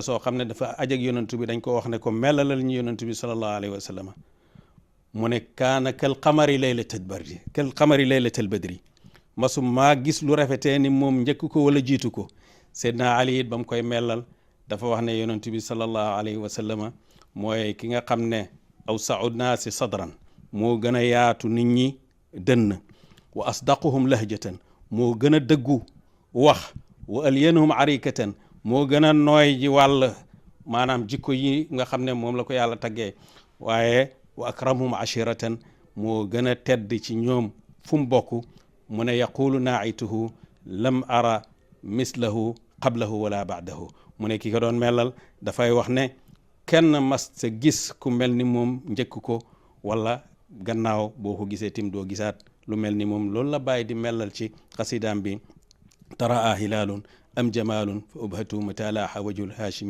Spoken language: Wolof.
soo xam ne dafa ajak yonantu bi dañ ko wax ne ko melalal ñu yonantu bi sallallahu alayhi wa sallam mu ne kaana kal qamari laylatal badri masu maa gis lu rafetee ni moom njëkk ko wala jiitu ko. Seydina Ali it ba mu koy mellal dafa wax ne yonantu bi sallallahu alayhi wa sallam mooy ki nga xam ne awsa'u naasi sadran moo gën a yaatu nit ñi dënn wa asdaquhum lahjatan moo gën a dëggu wax wa alyanuhum arikatan moo gën a nooy ji wàll maanaam jikko yi nga xam ne moom la ko yàlla taggee waaye wa akramhum ashiratan moo gën a tedd ci ñoom fu mu bokk mu ne yaqulu naituhu lam ara mislahu qablahu wala baadahu mu ne ki ko doon melal dafay wax ne kenn mas sa gis ku mel ni moom njëkk ko wala gannaaw boo ko gisee tim doo gisaat lu mel ni moom loolu la bàyyi di melal ci xasidaam bi taraa hilaalun am jamaalun fa ubhatu matalaha wajhul haashimi